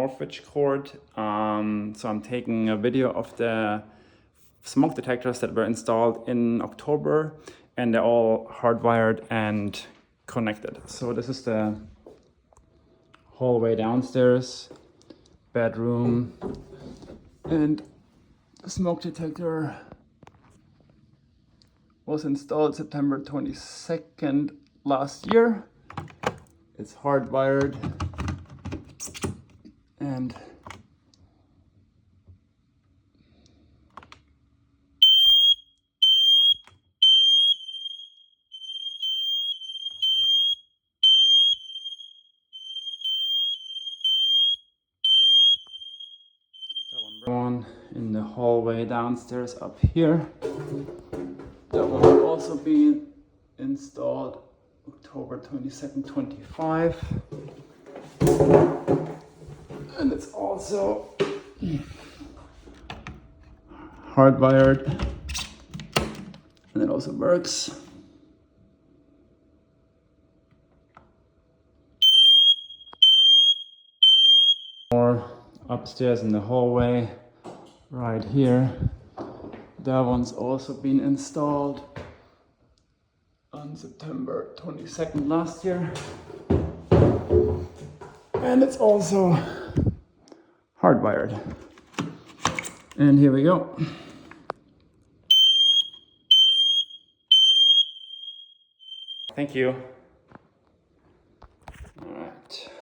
Northwich court. So I'm taking a video of the smoke detectors that were installed in October, and they're all hardwired and connected. So this is the hallway downstairs, bedroom, and the smoke detector was installed September 22nd last year. It's hardwired and one in the hallway downstairs up here. That one will also be installed October 22nd, 25. And it's also hardwired, and it also works. More upstairs in the hallway, right here. That one's also been installed on September 22nd last year. And it's also hardwired. And here we go. Thank you. All right.